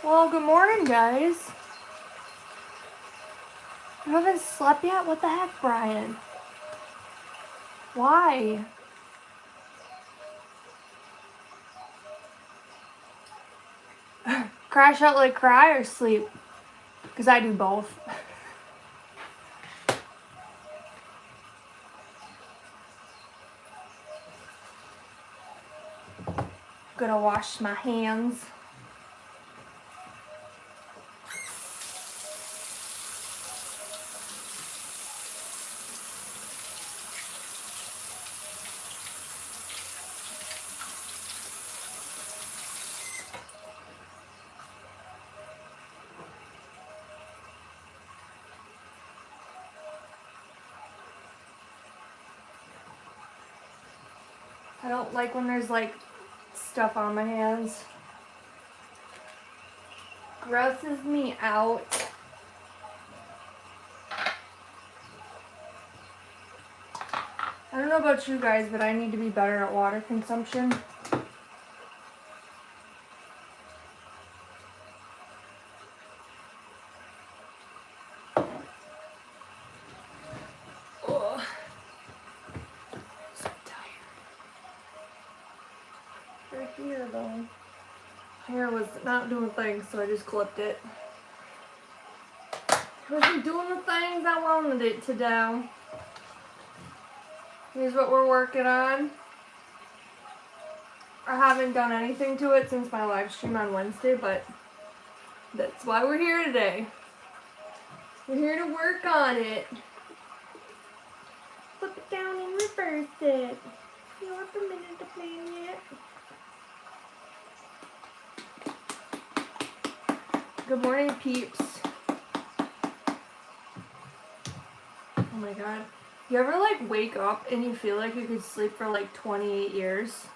Well, good morning, guys. You haven't slept yet? What the heck, Brian? Why? Crash out like cry or sleep? Because I do both. Gonna wash my hands. I don't like when there's like stuff on my hands. Grosses me out. I don't know about you guys, but I need to be better at water consumption. Oh, so tired. Right here though. Hair was not doing things, so I just clipped it. It wasn't doing the things I wanted it to do. Here's what we're working on. I haven't done anything to it since my live stream on Wednesday, but that's why we're here today. We're here to work on it. Flip it down and reverse it. You're permitted to play it. Good morning, peeps. Oh my god. You ever like wake up and you feel like you could sleep for like 28 years?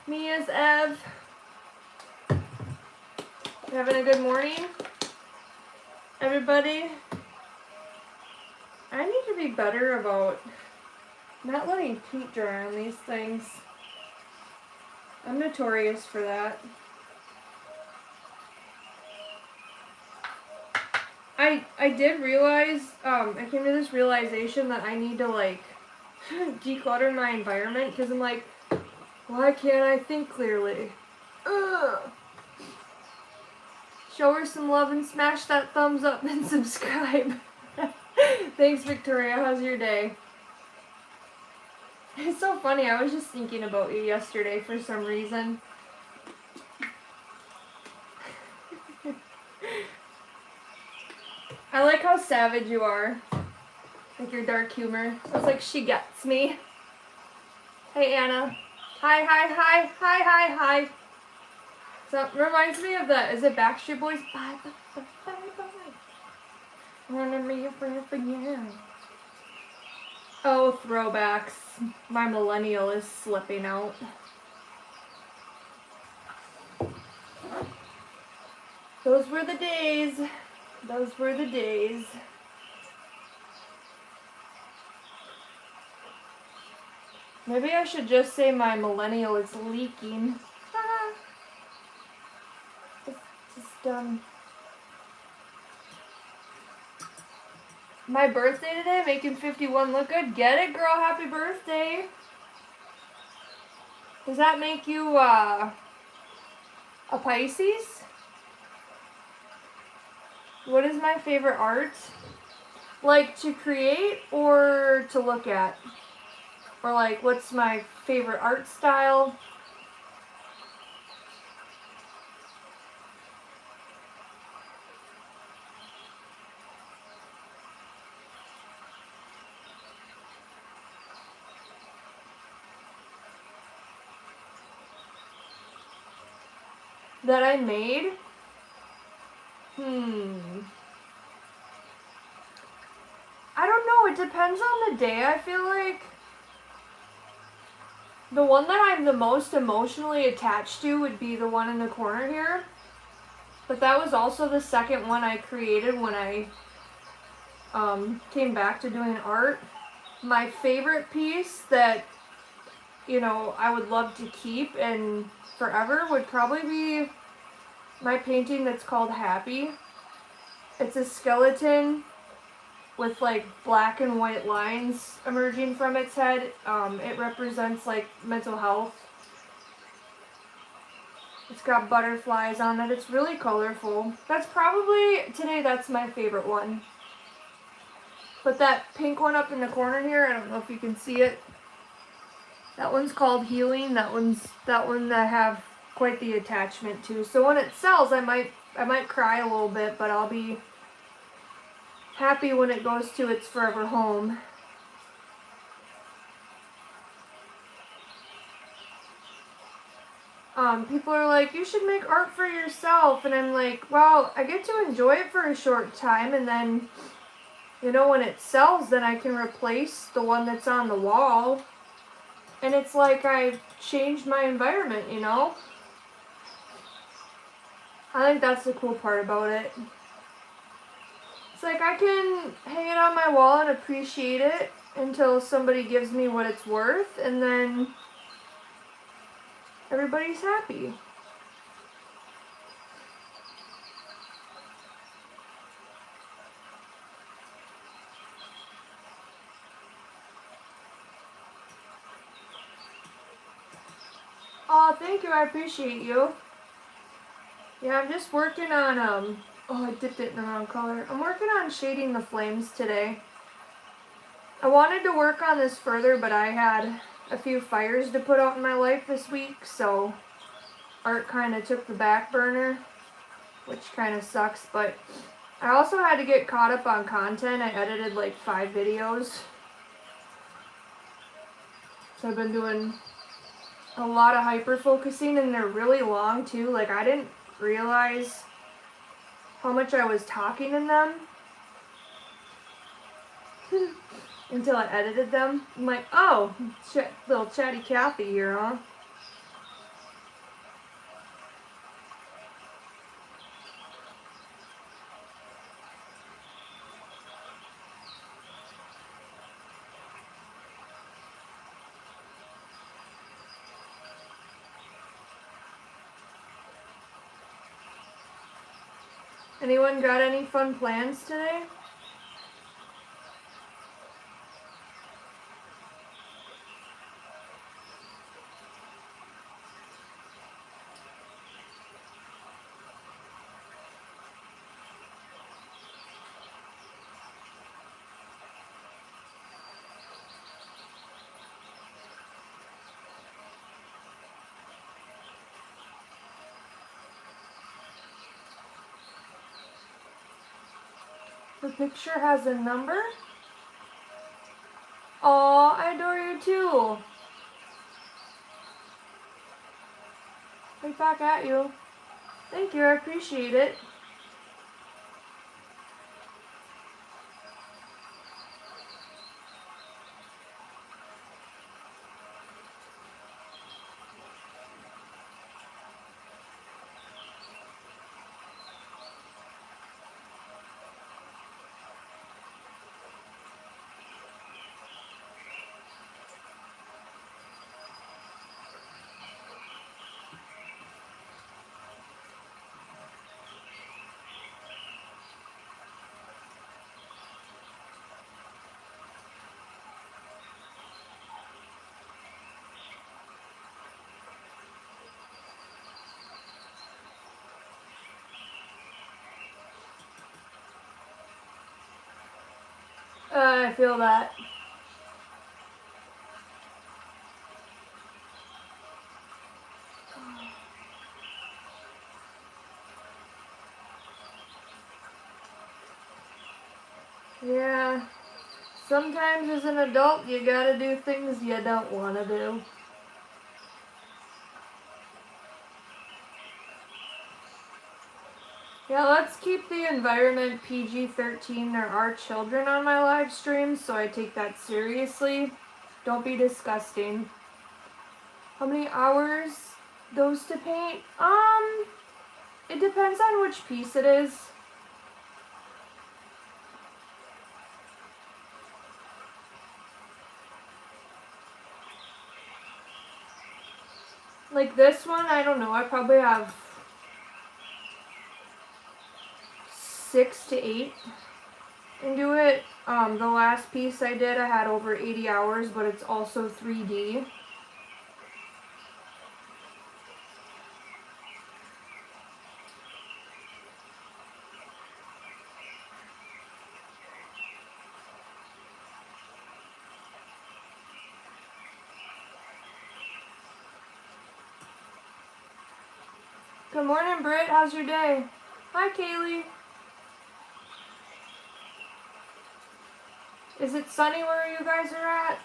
Me as Ev. You having a good morning? Everybody? I need to be better about not letting paint dry on these things. I'm notorious for that. I did realize, I came to this realization that I need to like declutter my environment because I'm like, why can't I think clearly? Ugh. Show her some love and smash that thumbs up and subscribe. Thanks, Victoria. How's your day? It's so funny. I was just thinking about you yesterday for some reason. I like how savage you are. Like your dark humor. I was like, she gets me. Hey, Anna. Hi. So, reminds me of the, is it Backstreet Boys? Bye. Running me for you. Oh, throwbacks. My millennial is slipping out. Those were the days. Those were the days. Maybe I should just say my millennial is leaking. Just my birthday today, making 51 look good. Get it, girl? Happy birthday. Does that make you a Pisces? What is my favorite art? Like to create or to look at? Or like what's my favorite art style? That I made? I don't know, it depends on the day. I feel like the one that I'm the most emotionally attached to would be the one in the corner here. But that was also the second one I created when I came back to doing art. My favorite piece that you know, I would love to keep and forever would probably be my painting that's called Happy. It's a skeleton with like black and white lines emerging from its head. It represents like mental health. It's got butterflies on it. It's really colorful. That's probably, today that's my favorite one. But that pink one up in the corner here, I don't know if you can see it. That one's called Healing. That one I have quite the attachment to. So when it sells, I might cry a little bit, but I'll be happy when it goes to its forever home. People are like, you should make art for yourself. And I'm like, well, I get to enjoy it for a short time. And then, you know, when it sells, then I can replace the one that's on the wall. And it's like I've changed my environment, you know? I think that's the cool part about it. It's like I can hang it on my wall and appreciate it until somebody gives me what it's worth, and then everybody's happy. Oh, thank you, I appreciate you. Yeah, I'm just working on, oh, I dipped it in the wrong color. I'm working on shading the flames today. I wanted to work on this further, but I had a few fires to put out in my life this week, so art kind of took the back burner, which kind of sucks, but I also had to get caught up on content. I edited like 5 videos. So I've been doing a lot of hyper focusing, and they're really long too. Like, I didn't realize how much I was talking in them until I edited them. I'm like, oh, little chatty Cathy here, huh? Anyone got any fun plans today? The picture has a number? Aw, I adore you too. Right back at you. Thank you, I appreciate it. I feel that. Yeah. Sometimes as an adult, you gotta do things you don't want to do. Yeah, let's keep the environment PG-13. There are children on my live stream, so I take that seriously. Don't be disgusting. How many hours those to paint? It depends on which piece it is. Like this one, I don't know, I probably have 6 to 8 into it. The last piece I did, I had over 80 hours, but it's also 3D. Good morning, Britt. How's your day? Hi, Kaylee. Is it sunny where you guys are at?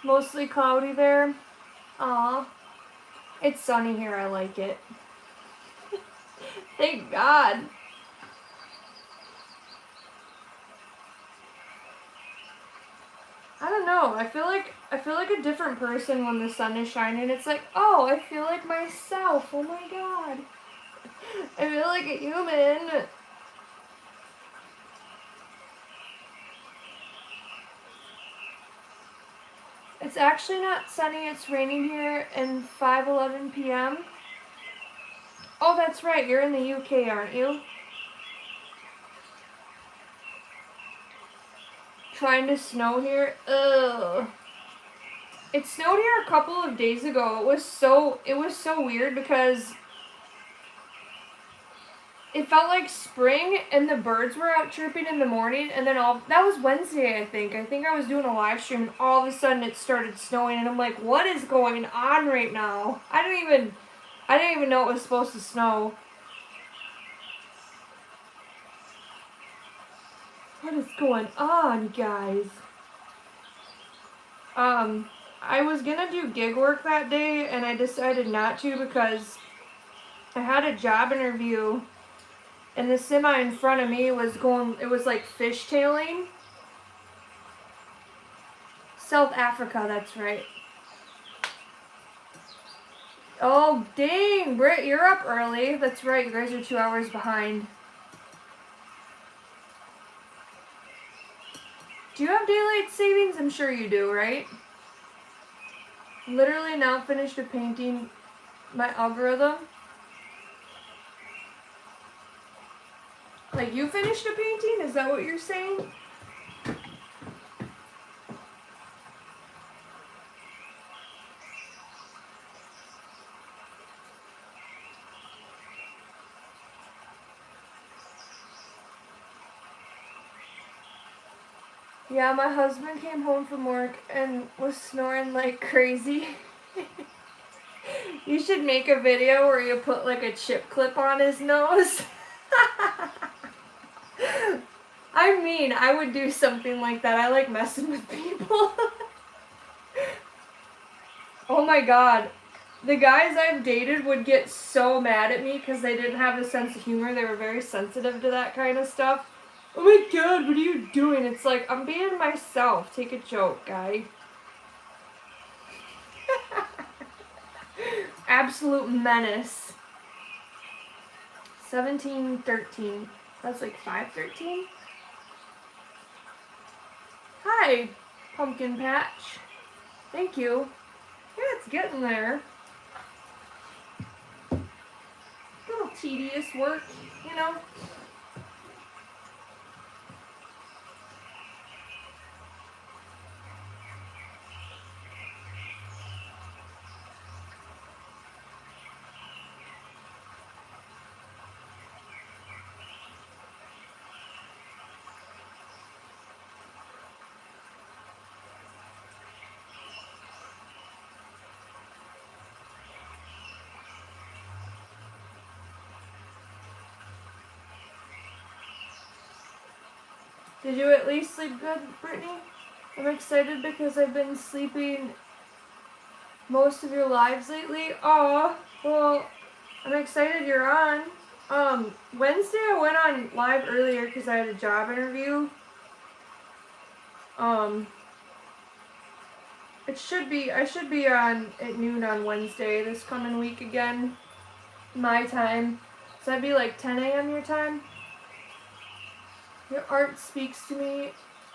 Mostly cloudy there. Aw. It's sunny here. I like it. Thank God. I don't know. I feel like a different person when the sun is shining. It's like, oh, I feel like myself. Oh my God. I feel like a human. It's actually not sunny. It's raining here in 5:11 p.m. Oh, that's right. You're in the UK, aren't you? Trying to snow here. Ugh. It snowed here a couple of days ago. It was so weird because it felt like spring and the birds were out chirping in the morning, and then that was Wednesday, I think. I think I was doing a live stream and all of a sudden it started snowing and I'm like, what is going on right now? I didn't even know it was supposed to snow. What is going on, guys? I was gonna do gig work that day and I decided not to because I had a job interview and the semi in front of me was like fishtailing. South Africa, that's right. Oh, dang, Britt, you're up early. That's right, you guys are 2 hours behind. Do you have daylight savings? I'm sure you do, right? Literally now finished a painting my algorithm. Like, you finished a painting? Is that what you're saying? Yeah, my husband came home from work and was snoring like crazy. You should make a video where you put like a chip clip on his nose. I mean, I would do something like that. I like messing with people. Oh my God. The guys I've dated would get so mad at me because they didn't have a sense of humor. They were very sensitive to that kind of stuff. Oh my God, what are you doing? It's like, I'm being myself. Take a joke, guy. Absolute menace. 17:13. That's like 5:13. Hi, pumpkin patch. Thank you. Yeah, it's getting there. A little tedious work, you know. Did you at least sleep good, Brittany? I'm excited because I've been sleeping most of your lives lately. Aw, well, I'm excited you're on. Wednesday I went on live earlier because I had a job interview. I should be on at noon on Wednesday this coming week again, my time. So that'd be like 10 a.m. your time. Your art speaks to me.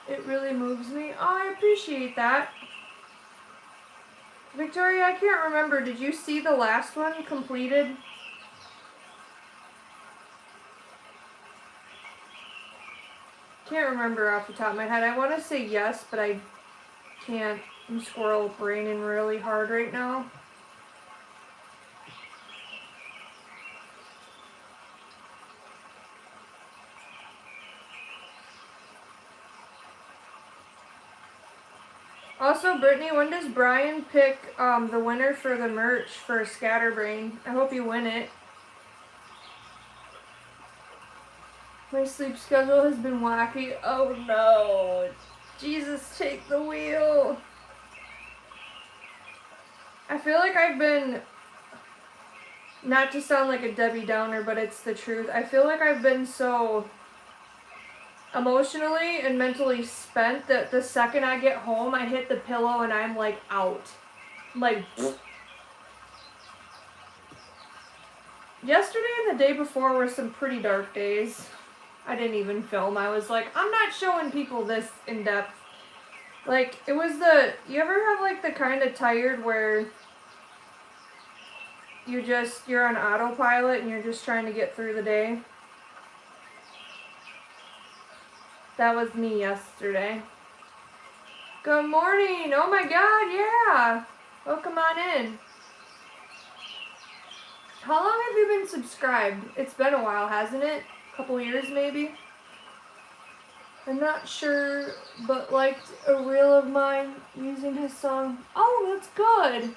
It really moves me. Oh, I appreciate that. Victoria, I can't remember. Did you see the last one completed? Can't remember off the top of my head. I want to say yes, but I can't. I'm squirrel braining really hard right now. Also, Brittany, when does Brian pick the winner for the merch for Scatterbrain? I hope you win it. My sleep schedule has been wacky. Oh no. Jesus, take the wheel. I feel like I've been, not to sound like a Debbie Downer, but it's the truth. I feel like I've been so emotionally and mentally spent that the second I get home, I hit the pillow and I'm like out. Like, yesterday and the day before were some pretty dark days. I didn't even film. I was like, I'm not showing people this in depth. Like, it was you ever have like the kind of tired where you're on autopilot and you're just trying to get through the day? That was me yesterday. Good morning. Oh my God, yeah. Welcome on in. How long have you been subscribed? It's been a while, hasn't it? A couple years maybe? I'm not sure, but liked a reel of mine using his song. Oh, that's good.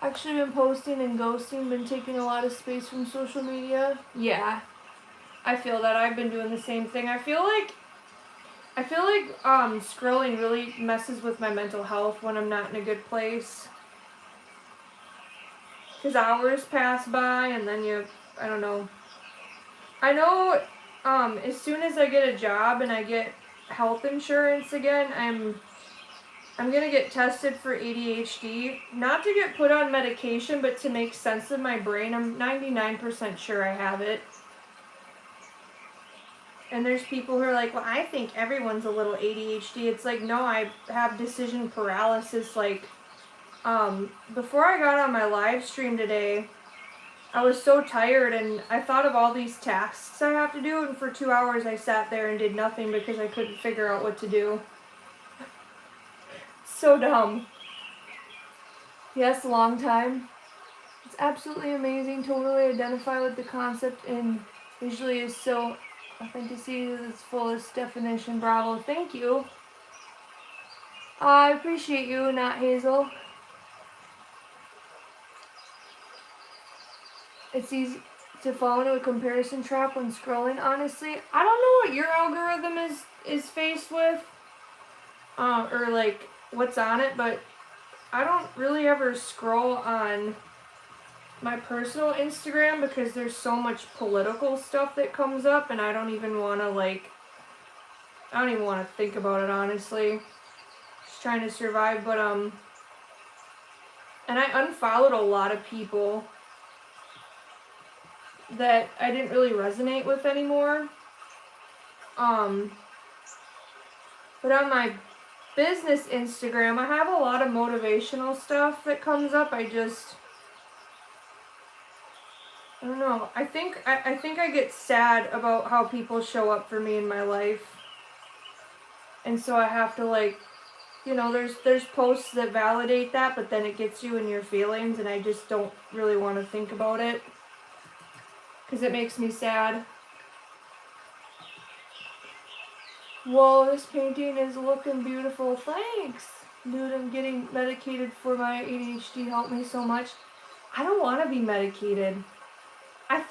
Actually been posting and ghosting, been taking a lot of space from social media. Yeah, I feel that. I've been doing the same thing. I feel like scrolling really messes with my mental health when I'm not in a good place. Because hours pass by and then I don't know. I know as soon as I get a job and I get health insurance again, I'm gonna get tested for ADHD. Not to get put on medication, but to make sense of my brain. I'm 99% sure I have it. And there's people who are like, well, I think everyone's a little ADHD. It's like, no, I have decision paralysis. Like, before I got on my live stream today, I was so tired and I thought of all these tasks I have to do, and for 2 hours I sat there and did nothing because I couldn't figure out what to do. So dumb. Yes, long time. It's absolutely amazing. Totally identify with the concept and visually is so authenticity is its fullest definition. Bravo. Thank you. I appreciate you, not Hazel. It's easy to fall into a comparison trap when scrolling. Honestly, I don't know what your algorithm is faced with, or like what's on it, but I don't really ever scroll on my personal Instagram because there's so much political stuff that comes up, and I don't even want to think about it, honestly. Just trying to survive, but and I unfollowed a lot of people that I didn't really resonate with anymore. But on my business Instagram, I have a lot of motivational stuff that comes up. I don't know. I think I get sad about how people show up for me in my life. And so I have to, like, there's posts that validate that, but then it gets you in your feelings, and I just don't really want to think about it because it makes me sad. Whoa, this painting is looking beautiful. Thanks. Dude, I'm getting medicated for my ADHD. Helped me so much. I don't want to be medicated. I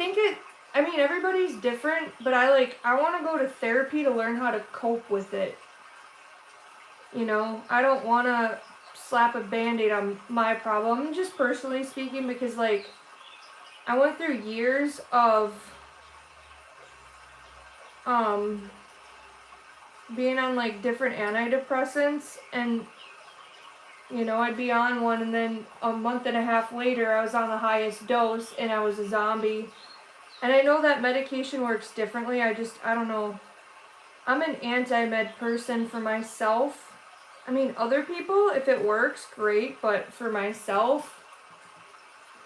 mean, everybody's different, but I want to go to therapy to learn how to cope with it. I don't want to slap a Band-Aid on my problem, just personally speaking, because, like, I went through years of being on like different antidepressants, and you know, I'd be on one and then a month and a half later I was on the highest dose and I was a zombie. And I know that medication works differently. I don't know. I'm an anti-med person for myself. I mean, other people, if it works, great, but for myself,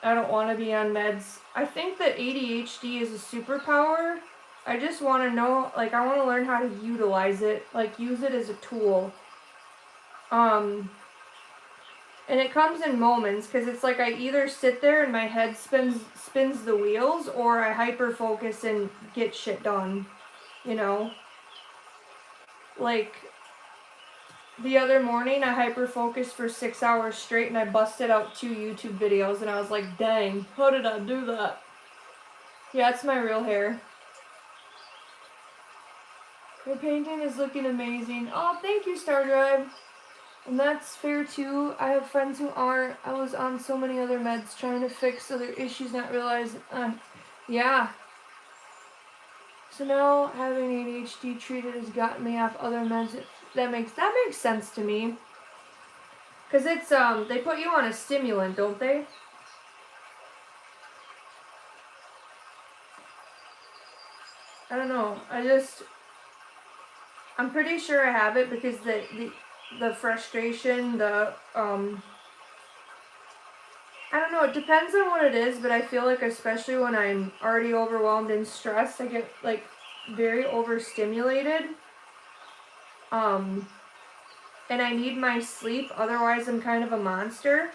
I don't want to be on meds. I think that ADHD is a superpower. I just want to know, like, I want to learn how to utilize it, like, use it as a tool. And it comes in moments, because it's like I either sit there and my head spins the wheels, or I hyper-focus and get shit done, you know? Like, the other morning, I hyper-focused for 6 hours straight, and I busted out 2 YouTube videos, and I was like, dang, how did I do that? Yeah, it's my real hair. Your painting is looking amazing. Oh, thank you, Star Drive. And that's fair too. I have friends who aren't. I was on so many other meds trying to fix other issues, not realizing. Yeah. So now having ADHD treated has gotten me off other meds. That makes sense to me. Cause it's they put you on a stimulant, don't they? I don't know. I'm pretty sure I have it because the frustration, I don't know, it depends on what it is, but I feel like especially when I'm already overwhelmed and stressed, I get like very overstimulated. And I need my sleep, otherwise I'm kind of a monster.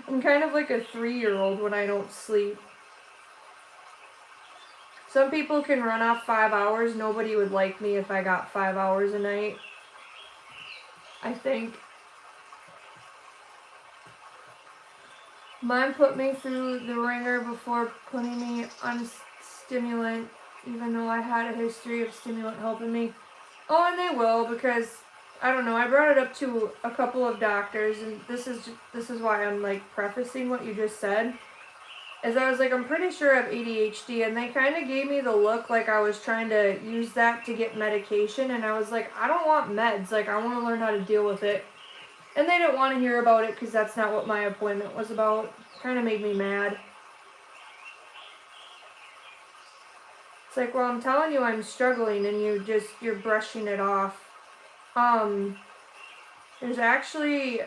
I'm kind of like a 3-year-old when I don't sleep. Some people can run off 5 hours. Nobody would like me if I got 5 hours a night, I think. Mom put me through the ringer before putting me on stimulant, even though I had a history of stimulant helping me. Oh, and they will, because, I don't know, I brought it up to a couple of doctors, and this is why I'm, like, prefacing what you just said. Is I was like, I'm pretty sure I have ADHD, and they kind of gave me the look like I was trying to use that to get medication, and I was like, I don't want meds, like, I want to learn how to deal with it. And they didn't want to hear about it, because that's not what my appointment was about. Kind of made me mad. It's like, well, I'm telling you I'm struggling, and you're brushing it off. There's actually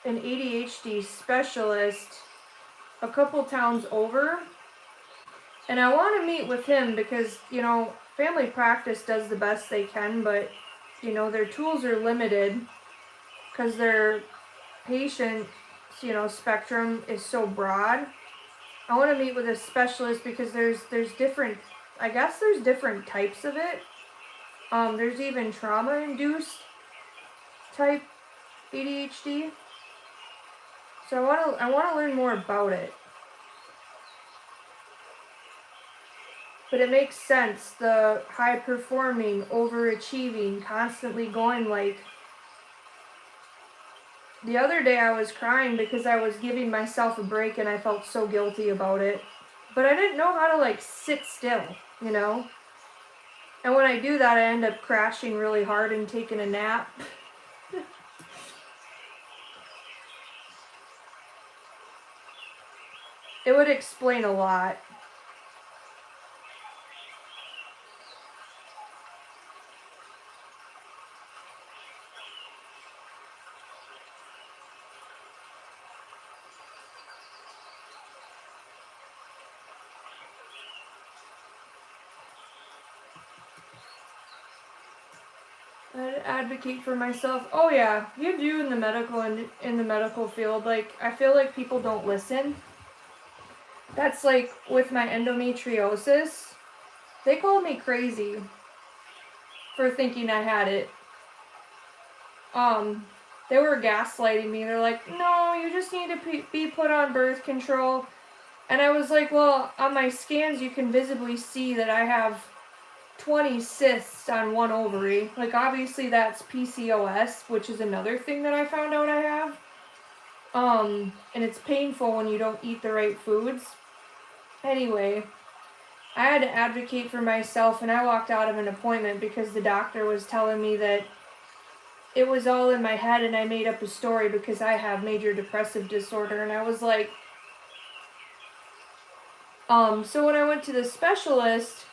an ADHD specialist a couple towns over, and I want to meet with him because, you know, family practice does the best they can, but, you know, their tools are limited because their patient, you know, spectrum is so broad. I want to meet with a specialist because there's different, I guess there's different types of it. There's even trauma-induced type ADHD. So I want to learn more about it. But it makes sense, the high-performing, overachieving, constantly going, like... The other day I was crying because I was giving myself a break and I felt so guilty about it. But I didn't know how to, like, sit still, you know? And when I do that, I end up crashing really hard and taking a nap. It would explain a lot. I'd advocate for myself. Oh yeah, you do in the medical field. Like, I feel like people don't listen. That's like with my endometriosis. They called me crazy for thinking I had it. They were gaslighting me. They're like, no, you just need to be put on birth control. And I was like, well, on my scans you can visibly see that I have 20 cysts on one ovary. Like, obviously that's PCOS, which is another thing that I found out I have. And it's painful when you don't eat the right foods. Anyway, I had to advocate for myself, and I walked out of an appointment because the doctor was telling me that it was all in my head and I made up a story because I have major depressive disorder. And I was like, so when I went to the specialist,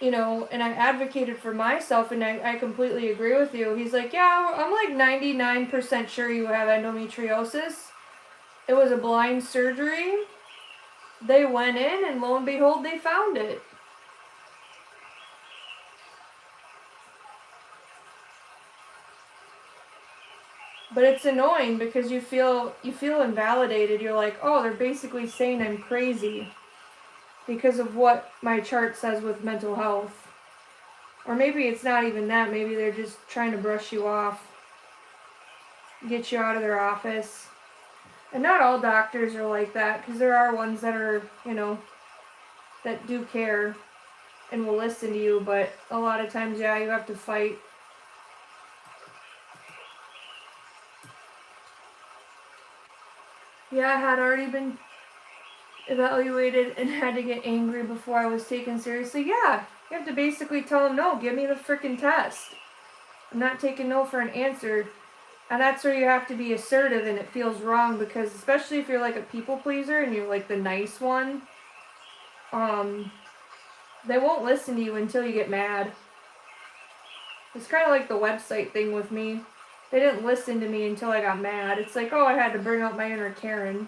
you know, and I advocated for myself, and I completely agree with you. He's like, yeah, I'm like 99% sure you have endometriosis. It was a blind surgery. They went in, and lo and behold, they found it. But it's annoying because you feel invalidated. You're like, oh, they're basically saying I'm crazy because of what my chart says with mental health. Or maybe it's not even that. Maybe they're just trying to brush you off, get you out of their office. And not all doctors are like that, because there are ones that are, you know, that do care and will listen to you, but a lot of times, yeah, you have to fight. Yeah, I had already been evaluated and had to get angry before I was taken seriously. Yeah, you have to basically tell them, no, give me the freaking test. I'm not taking no for an answer. And that's where you have to be assertive, and it feels wrong because, especially if you're like a people pleaser and you're like the nice one, they won't listen to you until you get mad. It's kind of like the website thing with me. They didn't listen to me until I got mad. It's like, oh, I had to bring out my inner Karen.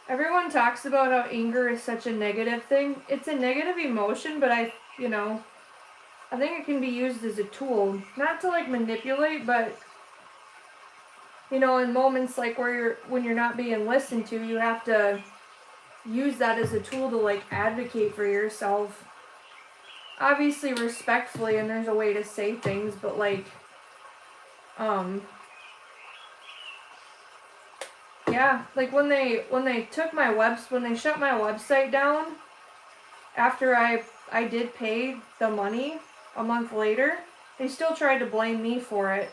Everyone talks about how anger is such a negative thing. It's a negative emotion, but I think it can be used as a tool. Not to like manipulate, but in moments like when you're not being listened to, you have to use that as a tool to like advocate for yourself. Obviously respectfully, and there's a way to say things, but like yeah, like when they shut my website down after I did pay the money a month later, they still tried to blame me for it.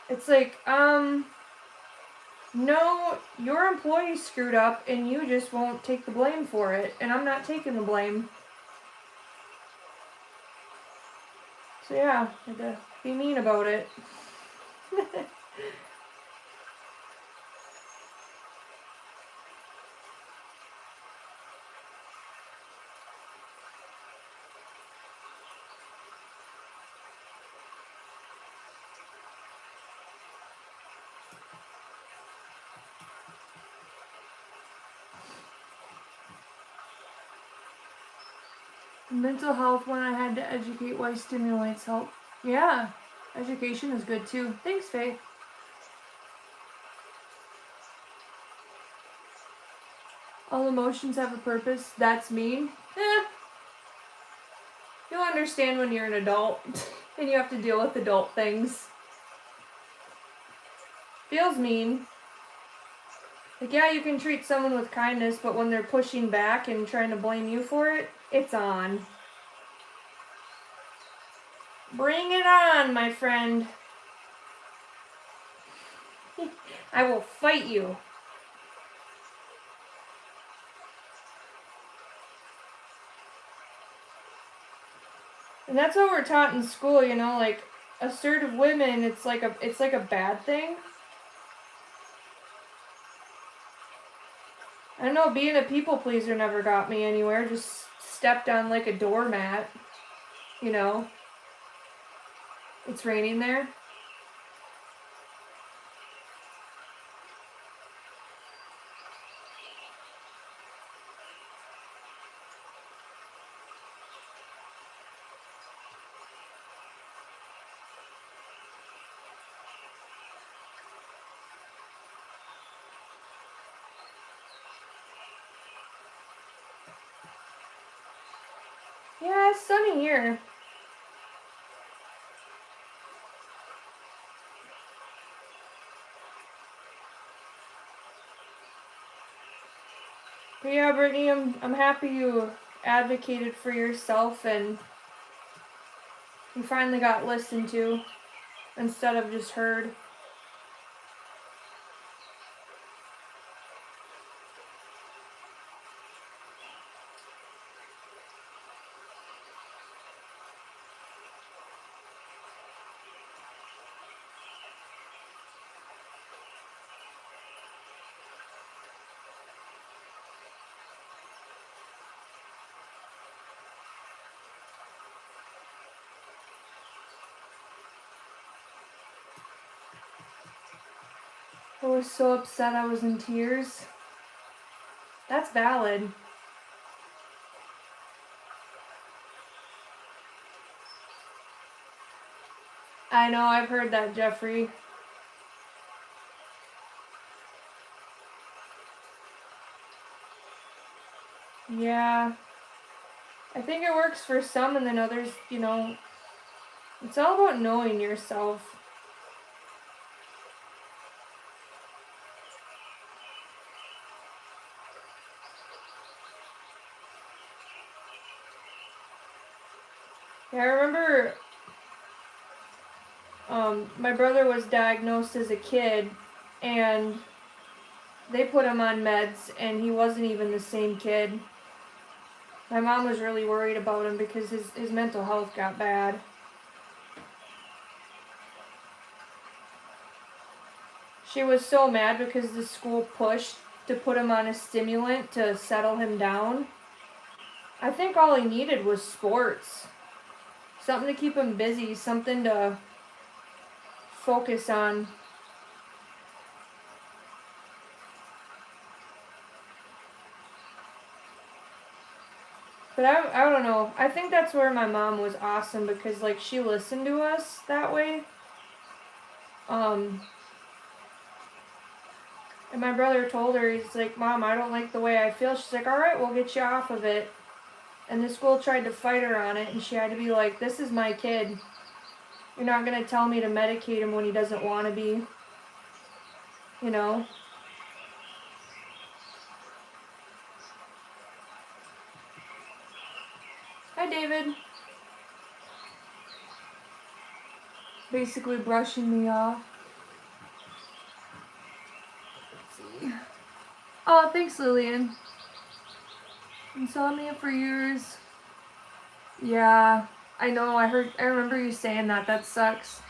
It's like, no, your employee screwed up and you just won't take the blame for it, and I'm not taking the blame. So yeah, I had to be mean about it. Mental health one, I had to educate why stimulates help. Yeah, education is good too. Thanks, Faye. All emotions have a purpose. That's mean. You'll understand when you're an adult and you have to deal with adult things. Feels mean. Like, yeah, you can treat someone with kindness, but when they're pushing back and trying to blame you for it, it's on. Bring it on, my friend. I will fight you. And that's what we're taught in school, like assertive women, it's like a bad thing. I don't know, being a people pleaser never got me anywhere. Just stepped on like a doormat. It's raining there. Yeah, it's sunny here. But yeah, Brittany, I'm happy you advocated for yourself and you finally got listened to instead of just heard. I was so upset I was in tears. That's valid. I know, I've heard that, Jeffrey. Yeah. I think it works for some, and then others, you know, it's all about knowing yourself. Yeah, I remember my brother was diagnosed as a kid, and they put him on meds, and he wasn't even the same kid. My mom was really worried about him because his mental health got bad. She was so mad because the school pushed to put him on a stimulant to settle him down. I think all he needed was sports. Something to keep him busy, something to focus on. But I don't know. I think that's where my mom was awesome because, like, she listened to us that way. And my brother told her, he's like, Mom, I don't like the way I feel. She's like, all right, we'll get you off of it. And the school tried to fight her on it, and she had to be like, this is my kid. You're not going to tell me to medicate him when he doesn't want to be. You know? Hi, David. Basically brushing me off. Let's see. Oh, thanks, Lillian. Insomnia for years. Yeah, I know. I remember you saying that. That sucks.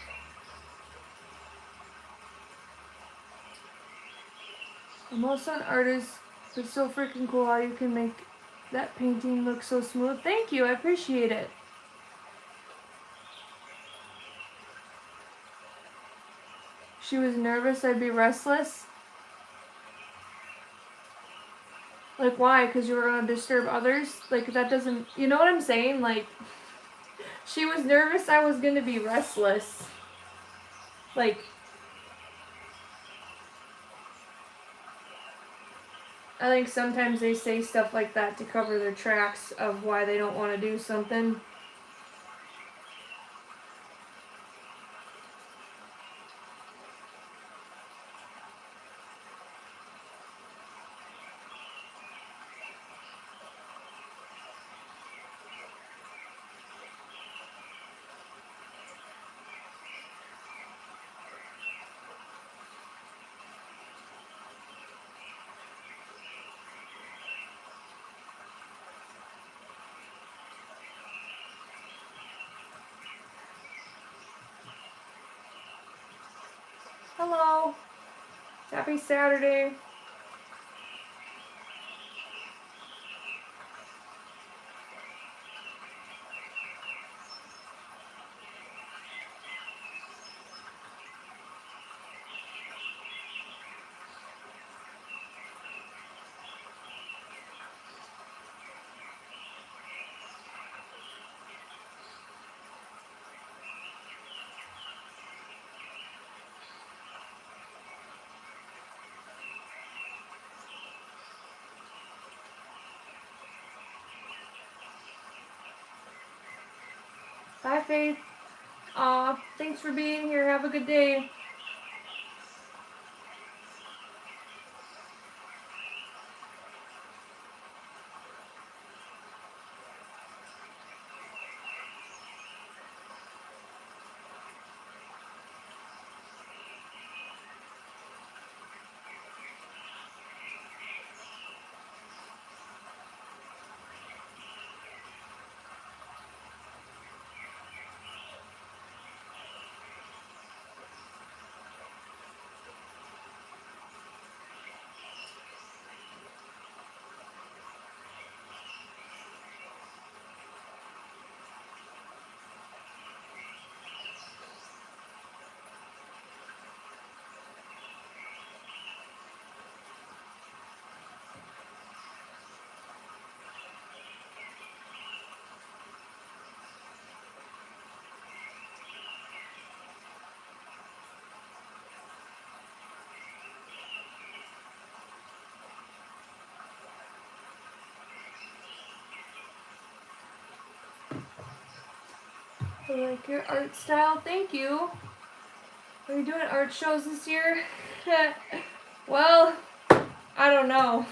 I'm also an artist. It's so freaking cool how you can make that painting look so smooth. Thank you. I appreciate it. She was nervous I'd be restless. Like, why? Because you were going to disturb others? Like, that doesn't... You know what I'm saying? Like, she was nervous I was going to be restless. Like... I think sometimes they say stuff like that to cover their tracks of why they don't want to do something. Hello. Happy Saturday. Bye, Faith. Aw, thanks for being here. Have a good day. I like your art style. Thank you. Are you doing art shows this year? Well, I don't know.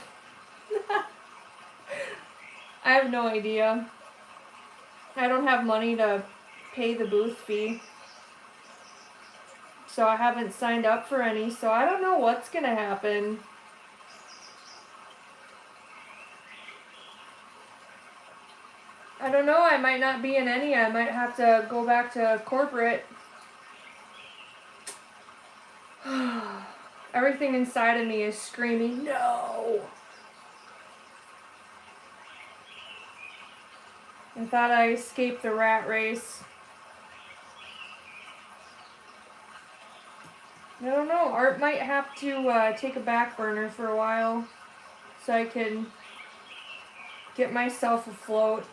I have no idea. I don't have money to pay the booth fee. So I haven't signed up for any, so I don't know what's gonna happen. I don't know, I might not be in any. I might have to go back to corporate. Everything inside of me is screaming, no! I thought I escaped the rat race. I don't know, art might have to take a back burner for a while so I can get myself afloat.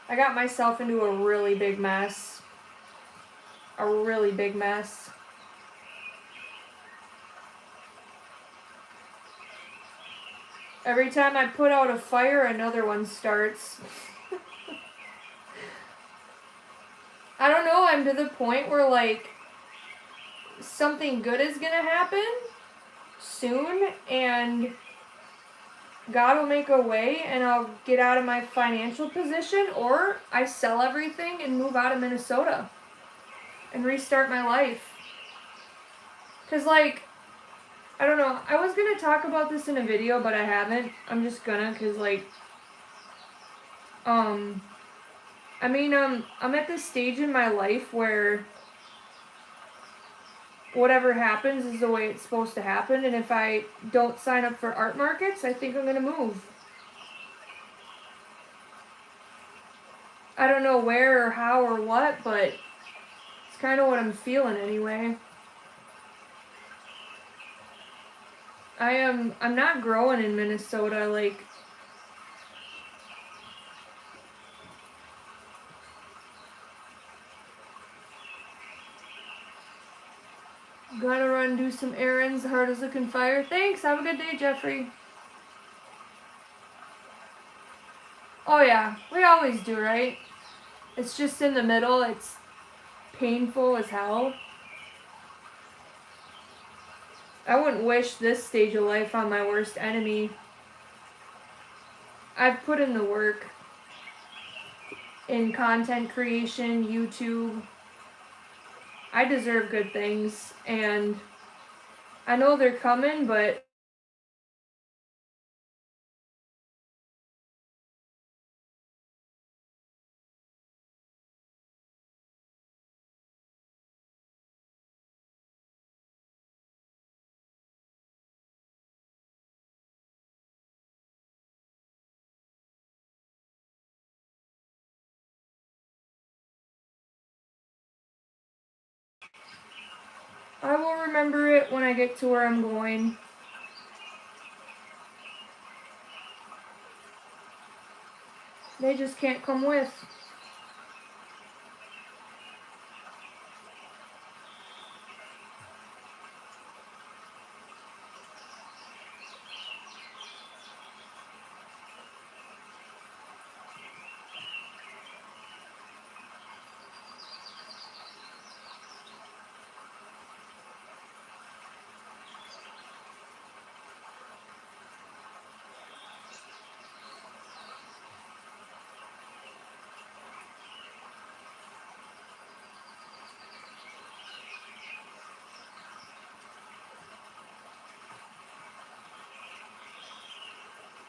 I got myself into a really big mess. A really big mess. Every time I put out a fire, another one starts. I don't know, I'm to the point where, like, something good is gonna happen soon, and God will make a way, and I'll get out of my financial position, or I sell everything and move out of Minnesota and restart my life. Because, like, I don't know, I was gonna talk about this in a video, but I haven't. I'm just gonna, because, like, I mean, I'm at this stage in my life where whatever happens is the way it's supposed to happen, and if I don't sign up for art markets, I think I'm gonna move. I don't know where or how or what, but it's kind of what I'm feeling anyway. I'm not growing in Minnesota, like, gotta run, do some errands, the heart is looking fire. Thanks, have a good day, Jeffrey. Oh yeah, we always do, right? It's just in the middle, it's painful as hell. I wouldn't wish this stage of life on my worst enemy. I've put in the work in content creation, YouTube. I deserve good things, and I know they're coming, but I will remember it when I get to where I'm going. They just can't come with.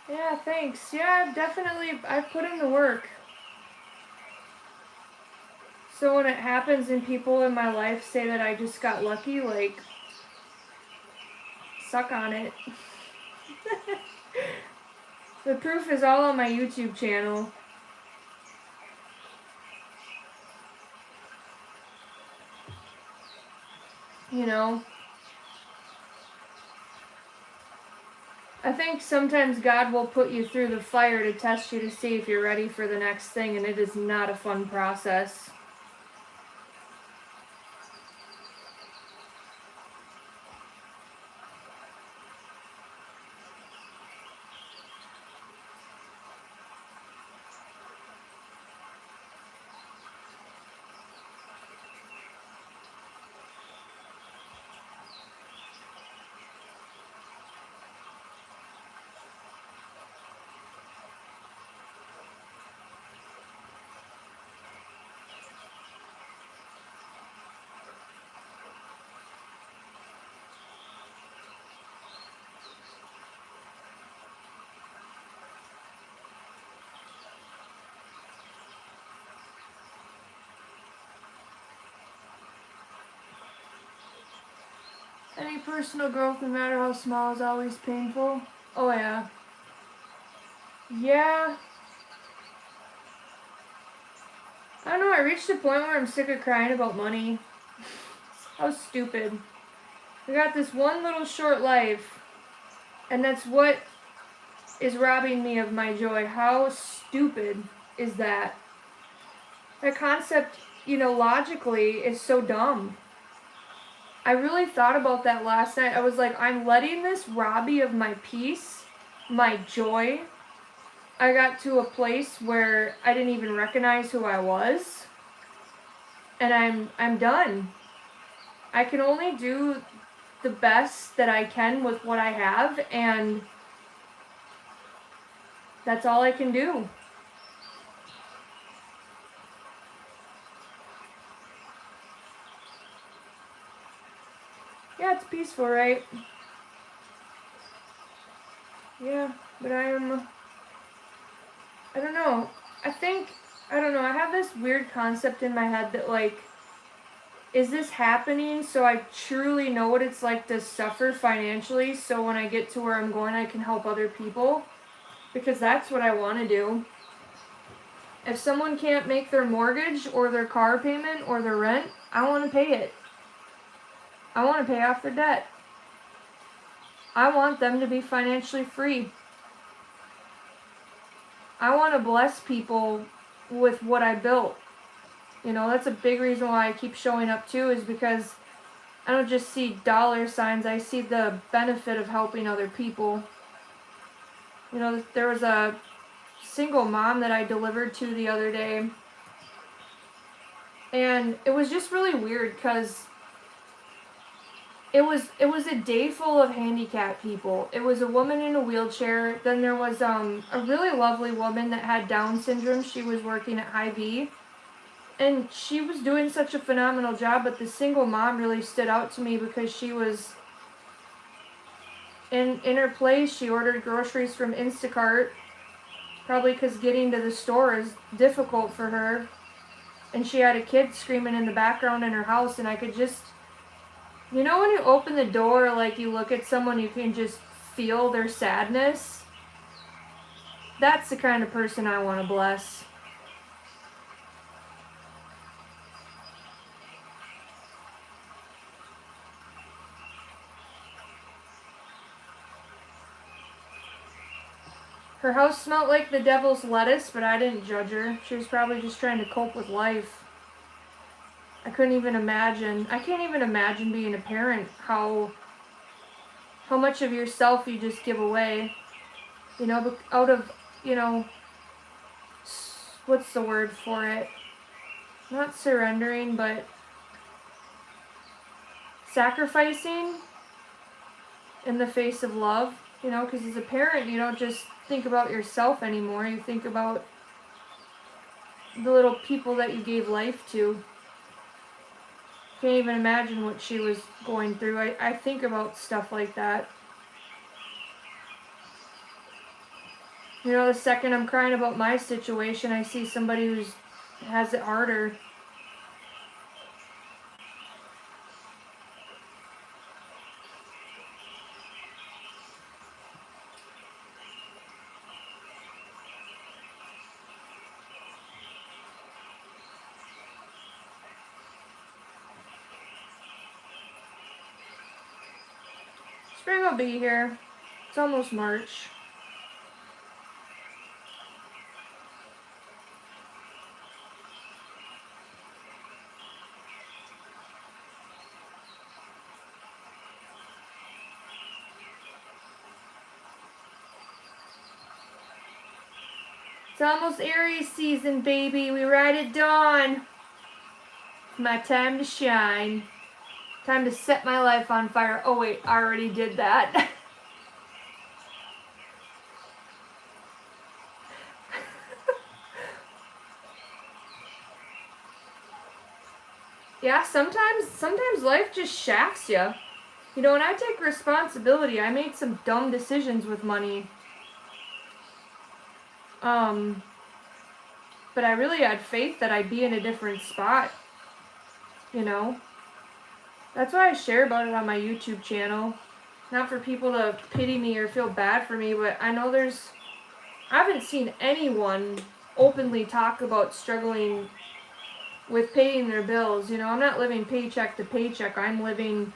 Yeah, thanks. Yeah, definitely, I've put in the work. So when it happens and people in my life say that I just got lucky, like, suck on it. The proof is all on my YouTube channel. You know? I think sometimes God will put you through the fire to test you to see if you're ready for the next thing, and it is not a fun process. Any personal growth, no matter how small, is always painful. Oh yeah. Yeah. I don't know, I reached a point where I'm sick of crying about money. How stupid. I got this one little short life, and that's what is robbing me of my joy. How stupid is that? That concept, logically is so dumb. I really thought about that last night. I was like, I'm letting this rob me of my peace, my joy. I got to a place where I didn't even recognize who I was. And I'm done. I can only do the best that I can with what I have, and that's all I can do. Yeah, it's peaceful, right? Yeah, but I don't know. I don't know, I have this weird concept in my head that, like, is this happening so I truly know what it's like to suffer financially, so when I get to where I'm going, I can help other people? Because that's what I want to do. If someone can't make their mortgage or their car payment or their rent, I want to pay it. I want to pay off their debt. I want them to be financially free. I want to bless people with what I built. That's a big reason why I keep showing up too, is because I don't just see dollar signs, I see the benefit of helping other people. There was a single mom that I delivered to the other day, and it was just really weird because it was a day full of handicapped people. It was a woman in a wheelchair, then there was a really lovely woman that had Down syndrome. She was working at Hy-Vee, and she was doing such a phenomenal job, but the single mom really stood out to me because she was in her place. She ordered groceries from Instacart, probably because getting to the store is difficult for her, and she had a kid screaming in the background in her house, and I could just, when you open the door, like, you look at someone, you can just feel their sadness. That's the kind of person I want to bless. Her house smelled like the devil's lettuce, but I didn't judge her. She was probably just trying to cope with life. I couldn't even imagine. I can't even imagine being a parent, how much of yourself you just give away. Out of, what's the word for it? Not surrendering, but sacrificing in the face of love. Because as a parent, you don't just think about yourself anymore. You think about the little people that you gave life to. Can't even imagine what she was going through. I think about stuff like that. The second I'm crying about my situation, I see somebody who has it harder. Spring will be here. It's almost March. It's almost Aries season, baby. We ride at dawn. It's my time to shine. Time to set my life on fire. Oh wait, I already did that. Yeah, sometimes life just shafts you. And I take responsibility. I made some dumb decisions with money. But I really had faith that I'd be in a different spot. That's why I share about it on my YouTube channel. Not for people to pity me or feel bad for me, but I know I haven't seen anyone openly talk about struggling with paying their bills. You know, I'm not living paycheck to paycheck. I'm living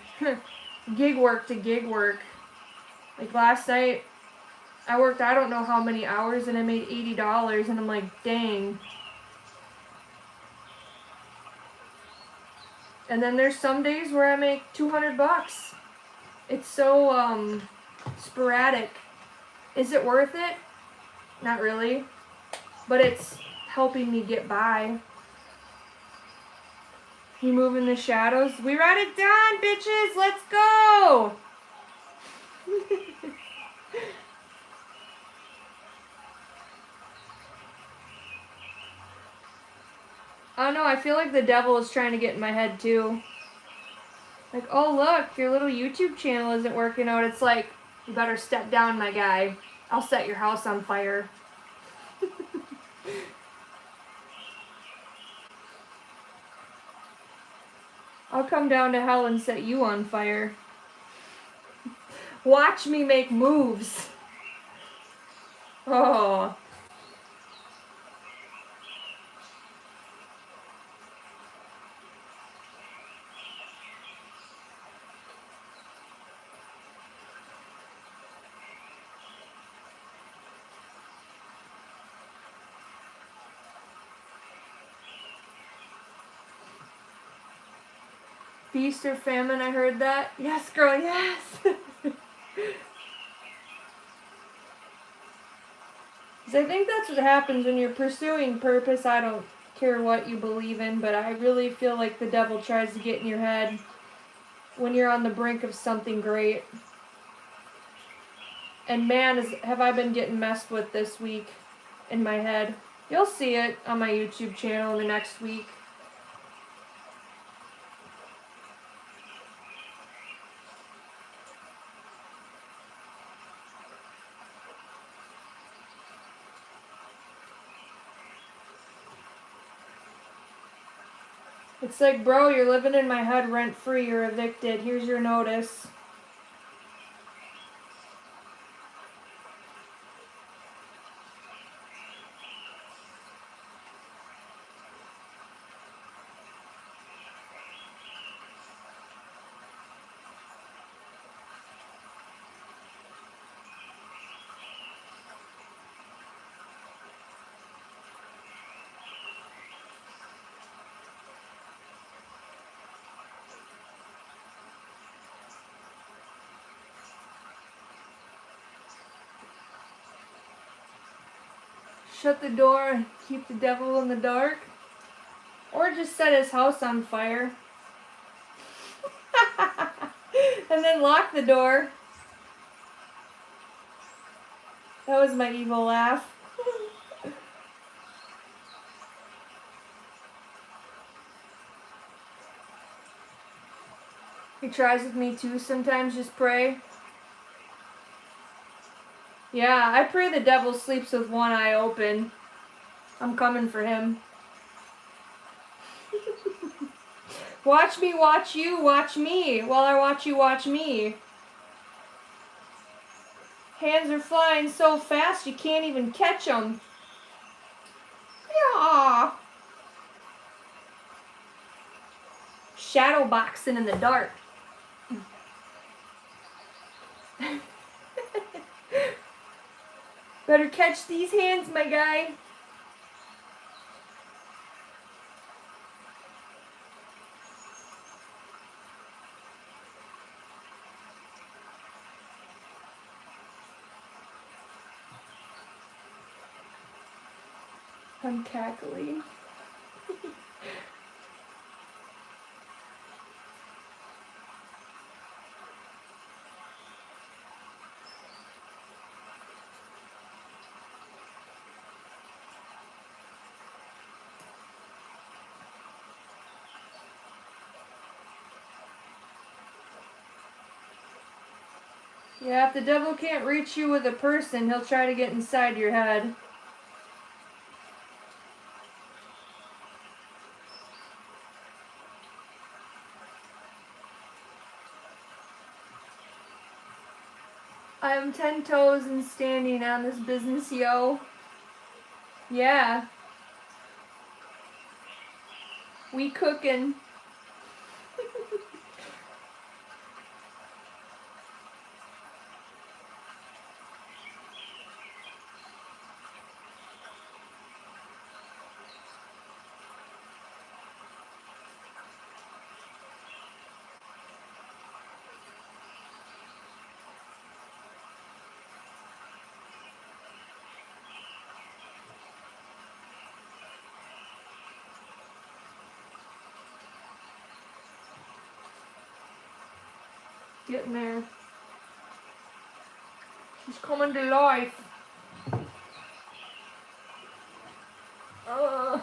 gig work to gig work. Like last night, I worked I don't know how many hours and I made $80 and I'm like, dang. And then there's some days where I make $200. It's so sporadic. Is it worth it? Not really. But it's helping me get by. You moving the shadows? We write it down, bitches! Let's go! I don't know, I feel like the devil is trying to get in my head too. Like, oh look, your little YouTube channel isn't working out. It's like, you better step down, my guy. I'll set your house on fire. I'll come down to hell and set you on fire. Watch me make moves. Oh. Feast or famine, I heard that. Yes, girl, yes. I think that's what happens when you're pursuing purpose. I don't care what you believe in, but I really feel like the devil tries to get in your head when you're on the brink of something great. And man, have I been getting messed with this week in my head. You'll see it on my YouTube channel in the next week. It's like, bro, you're living in my head rent-free. You're evicted. Here's your notice. Shut the door and keep the devil in the dark. Or just set his house on fire. And then lock the door. That was my evil laugh. He tries with me too sometimes, just pray. Yeah, I pray the devil sleeps with one eye open. I'm coming for him. Watch me watch you, watch me. While I watch you watch me. Hands are flying so fast you can't even catch them. Yeah. Shadow boxing in the dark. Better catch these hands, my guy. I'm cackling. Yeah, if the devil can't reach you with a person, he'll try to get inside your head. I am 10 toes and standing on this business, yo. Yeah. We cooking. Getting there. She's coming to life. Ugh.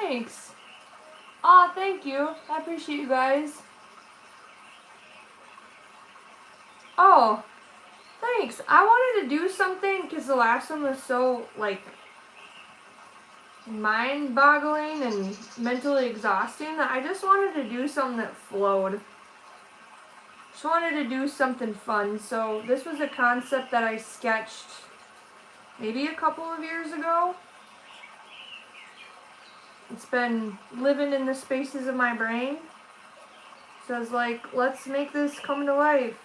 Thanks. Aw, thank you. I appreciate you guys. Oh, thanks. I wanted to do something because the last one was so, like, mind-boggling and mentally exhausting that I just wanted to do something that flowed. Just wanted to do something fun. So this was a concept that I sketched maybe a couple of years ago. It's been living in the spaces of my brain. So I was like, let's make this come to life.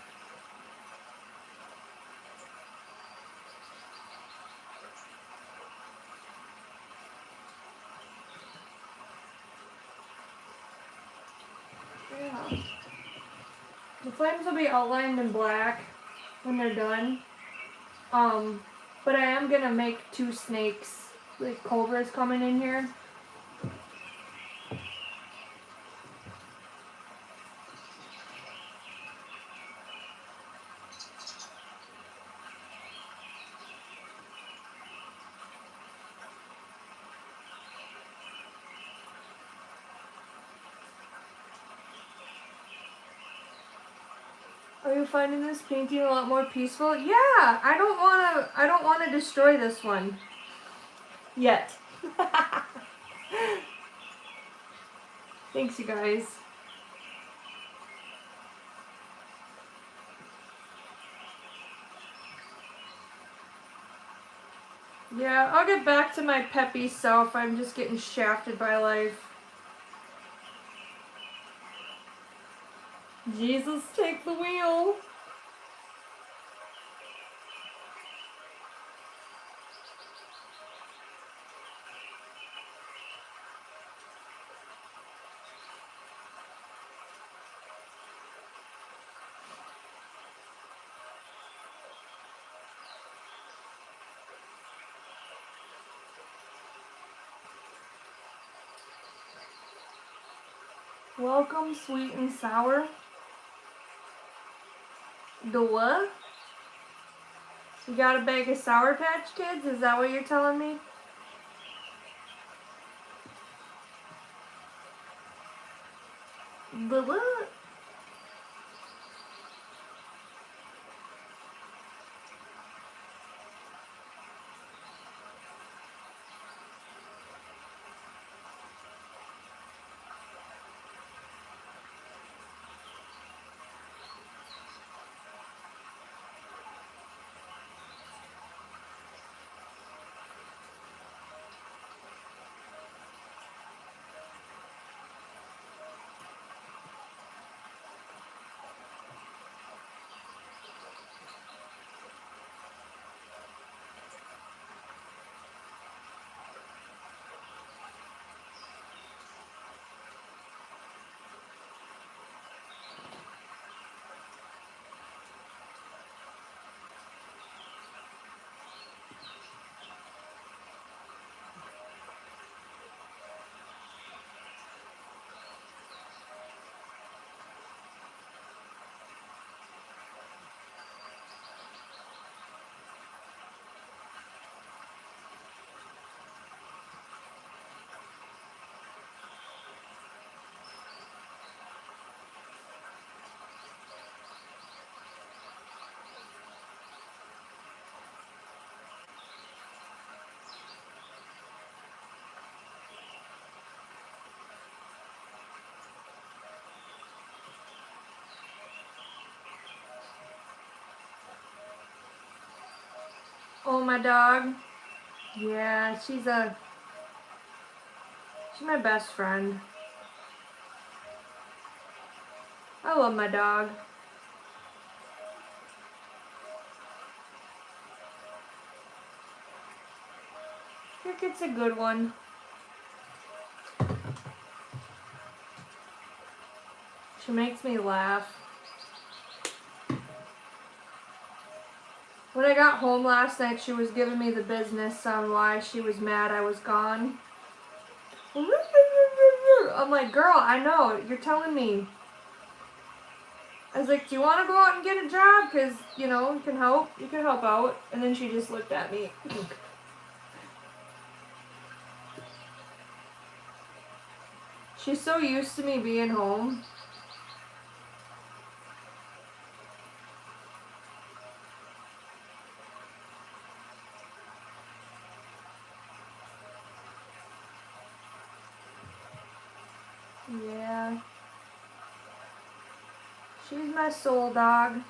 Yeah. The flames will be outlined in black when they're done. But I am gonna make 2 snakes, like cobras coming in here. Are you finding this painting a lot more peaceful? Yeah, I don't wanna destroy this one. Yet. Thanks, you guys. Yeah, I'll get back to my peppy self. I'm just getting shafted by life. Jesus, take the wheel. Welcome, sweet and sour. The what? You got a bag of Sour Patch Kids? Is that what you're telling me? The what? Oh, my dog. Yeah, she's my best friend. I love my dog. Cricket's a good one. She makes me laugh. When I got home last night, she was giving me the business on why she was mad I was gone. I'm like, girl, I know, you're telling me. I was like, do you want to go out and get a job? Because, you know, you can help out. And then she just looked at me. She's so used to me being home. Yeah. She's my soul dog.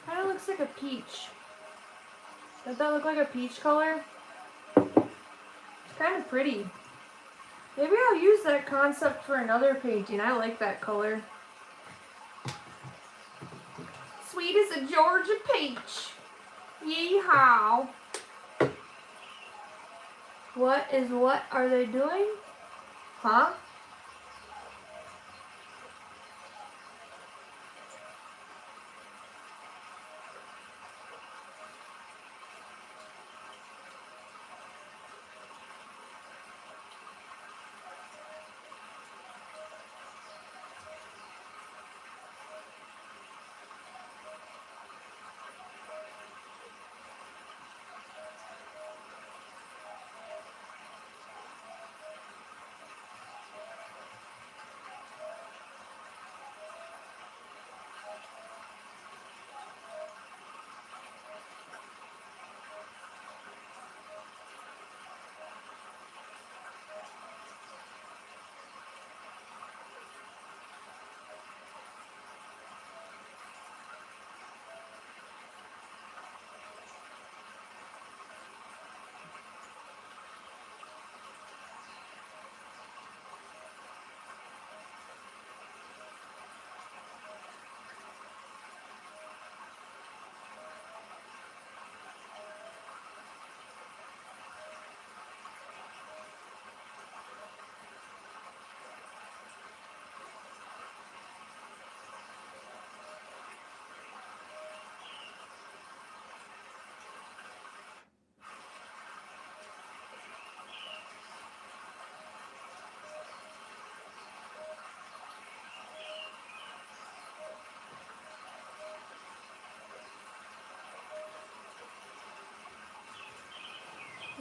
Kind of looks like a peach. Does that look like a peach color? It's kind of pretty. Maybe I'll use that concept for another painting. I like that color. Sweet as a Georgia peach. Yeehaw. What are they doing? Huh?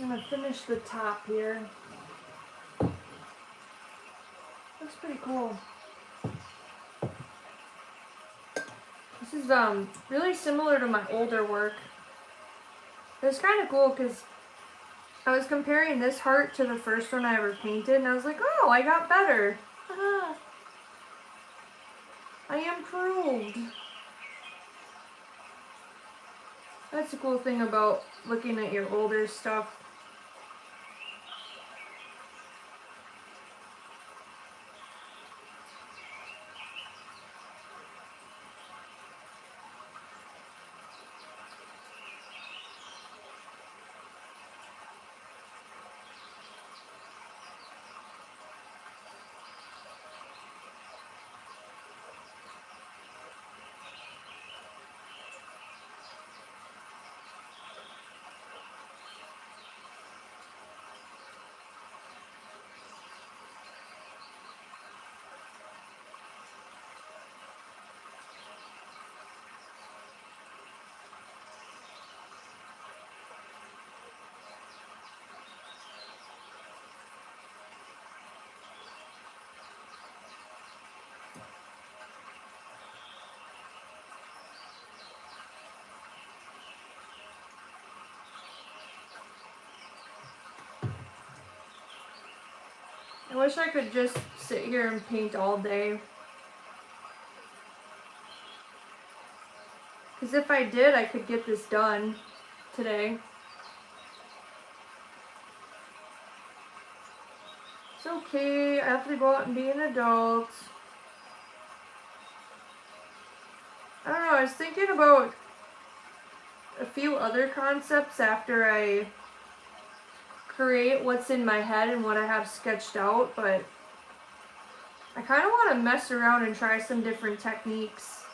I'm gonna finish the top here. Looks pretty cool. This is really similar to my older work. It's kind of cool because I was comparing this heart to the first one I ever painted, and I was like, oh, I got better. I improved. That's the cool thing about looking at your older stuff. I wish I could just sit here and paint all day. Because if I did, I could get this done today. It's okay, I have to go out and be an adult. I don't know, I was thinking about a few other concepts after I create what's in my head and what I have sketched out, but I kind of want to mess around and try some different techniques.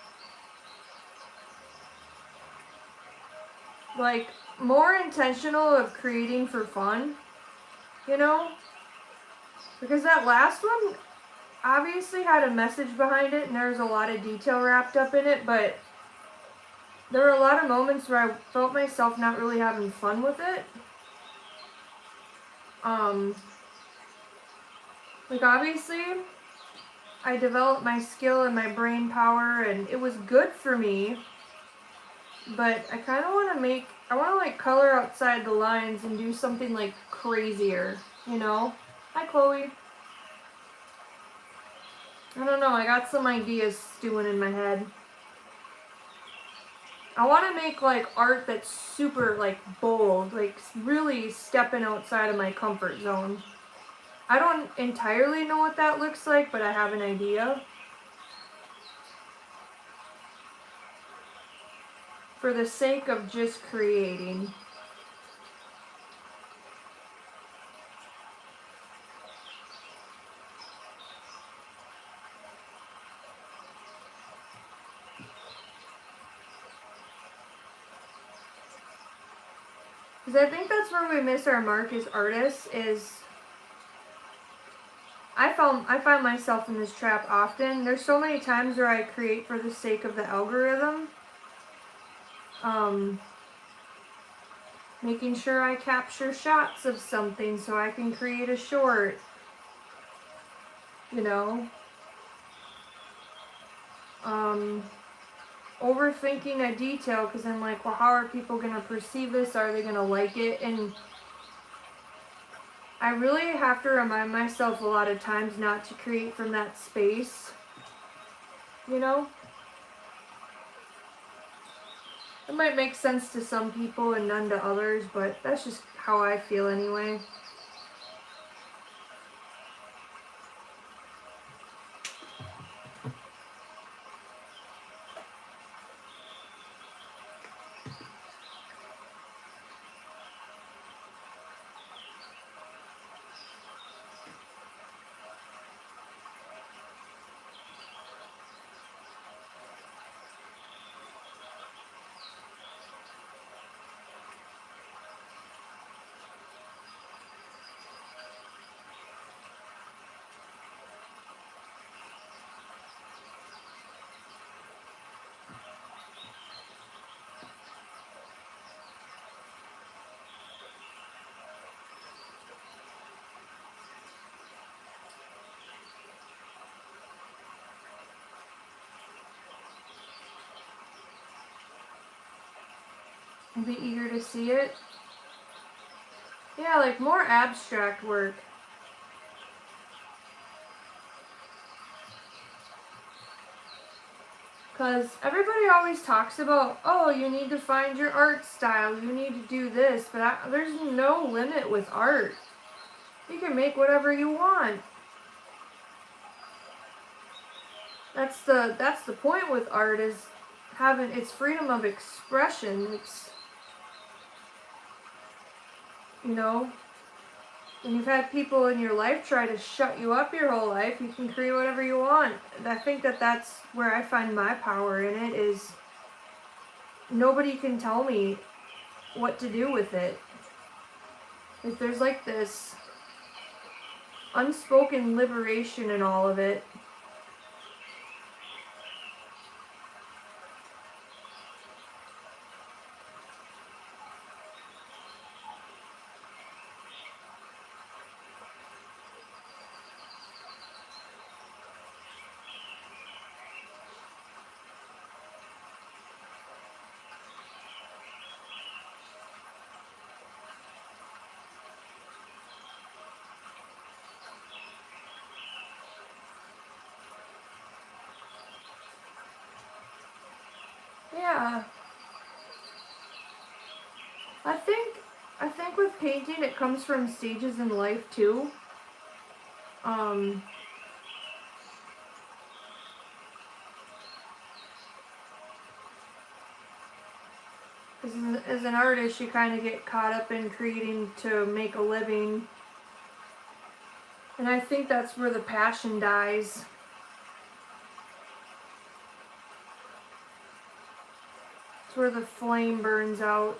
Like, more intentional of creating for fun, you know? Because that last one obviously had a message behind it and there's a lot of detail wrapped up in it, but there were a lot of moments where I felt myself not really having fun with it. Like obviously, I developed my skill and my brain power and it was good for me, but I kind of want to like color outside the lines and do something like crazier, you know? Hi Chloe. I don't know, I got some ideas stewing in my head. I want to make like art that's super like bold, like really stepping outside of my comfort zone. I don't entirely know what that looks like, but I have an idea. For the sake of just creating. Because I think that's where we miss our mark as artists is I find myself in this trap often. There's so many times where I create for the sake of the algorithm. Making sure I capture shots of something so I can create a short. You know? Overthinking a detail because I'm like, well, how are people going to perceive this? Are they going to like it? And I really have to remind myself a lot of times not to create from that space, you know? It might make sense to some people and none to others, but that's just how I feel anyway. and be eager to see it. Yeah, like more abstract work. Because everybody always talks about, oh, you need to find your art style, you need to do this, but there's no limit with art. You can make whatever you want. That's the point with art, is having its freedom of expression. It's, you know, when you've had people in your life try to shut you up your whole life, you can create whatever you want. And I think that's where I find my power in it, is nobody can tell me what to do with it. If there's like this unspoken liberation in all of it. Yeah. I think with painting it comes from stages in life too. As an artist, you kind of get caught up in creating to make a living. And I think that's where the passion dies. It's where the flame burns out.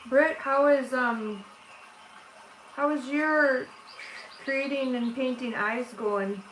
Britt, how is your creating and painting eyes going?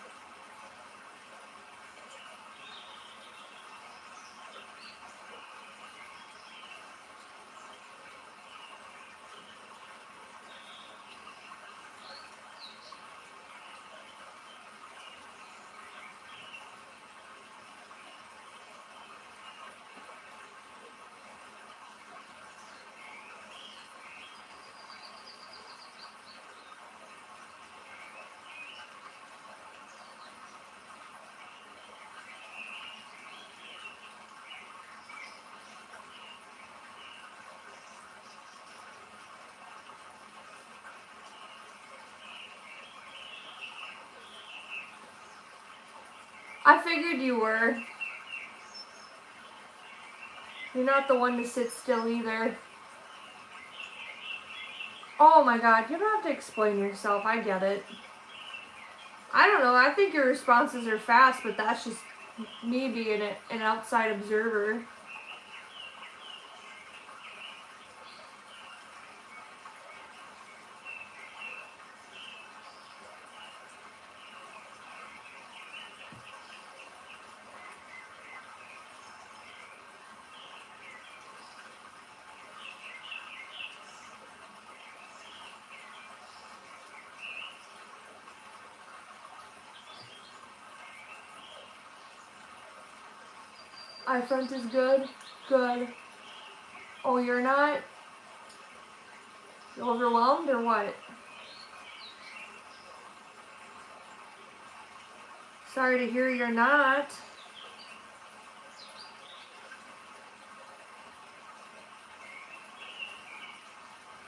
I figured you were. You're not the one to sit still either. Oh my god, you don't have to explain yourself. I get it. I don't know. I think your responses are fast, but that's just me being an outside observer. Eye front is good. Good. Oh, you're not? You overwhelmed or what? Sorry to hear you're not.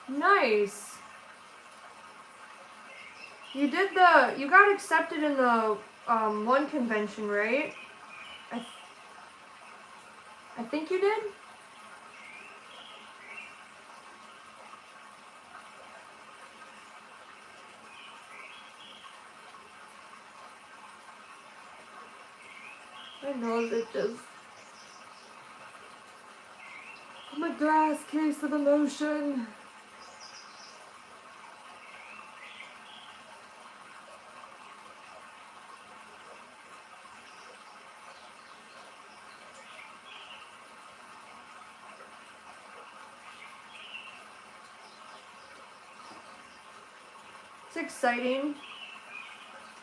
Nice. You got accepted in the one convention, right? I think you did. My nose itches. I'm a glass case of emotion. It's exciting.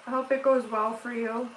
I hope it goes well for you.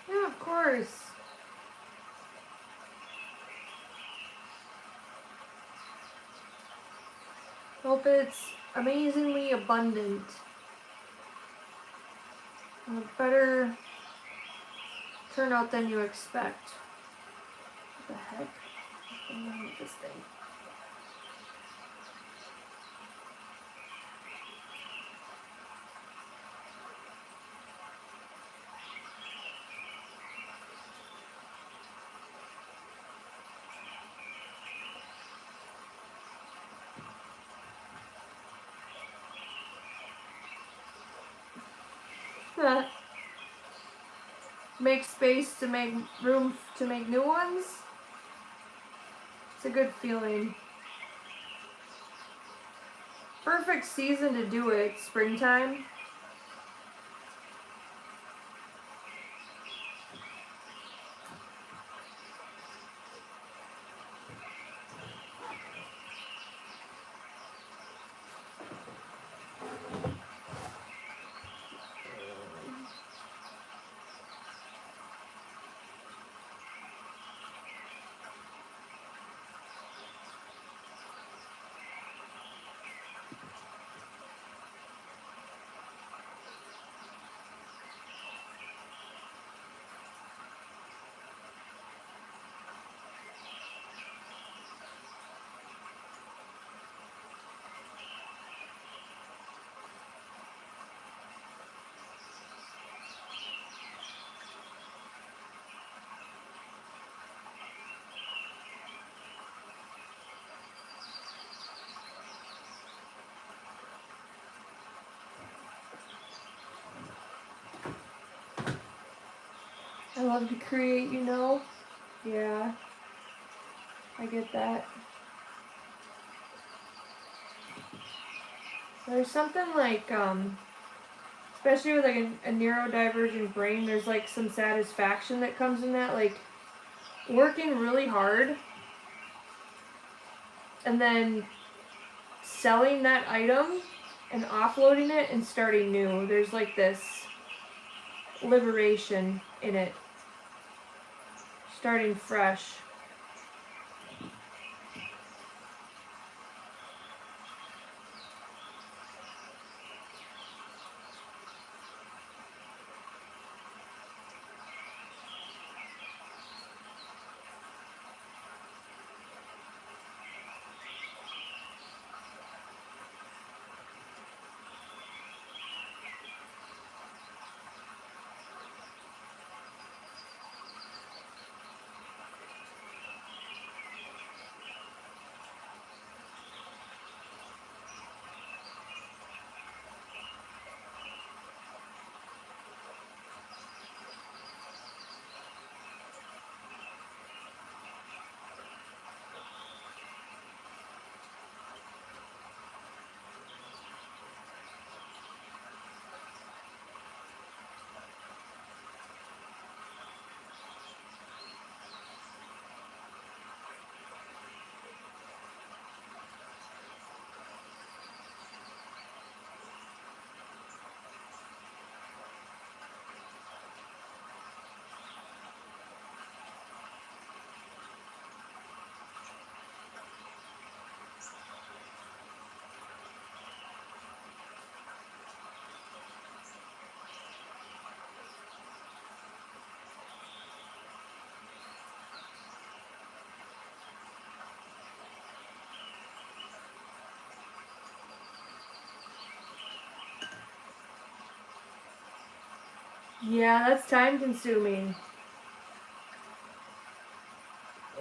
Yeah, of course. Hope it's amazingly abundant. And a better turnout than you expect. What the heck? What's going on with this thing? Make space to make room to make new ones. It's a good feeling. Perfect season to do it, springtime. I love to create, you know? Yeah. I get that. There's something like, especially with like a neurodivergent brain, there's like some satisfaction that comes in that, like working really hard and then selling that item and offloading it and starting new. There's like this liberation in it. Starting fresh. Yeah, that's time consuming.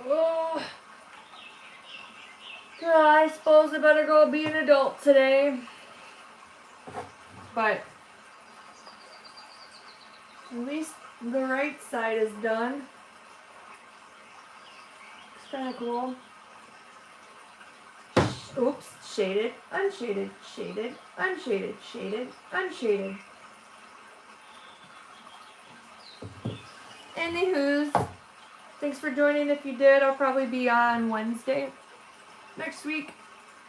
Oh. I suppose I better go be an adult today. But at least the right side is done. It's kind of cool. Oops, shaded, unshaded, shaded, unshaded, shaded, unshaded. Anywho's, thanks for joining. If you did, I'll probably be on Wednesday next week.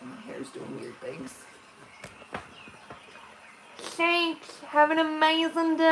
My hair's doing weird things. Thanks. Have an amazing day.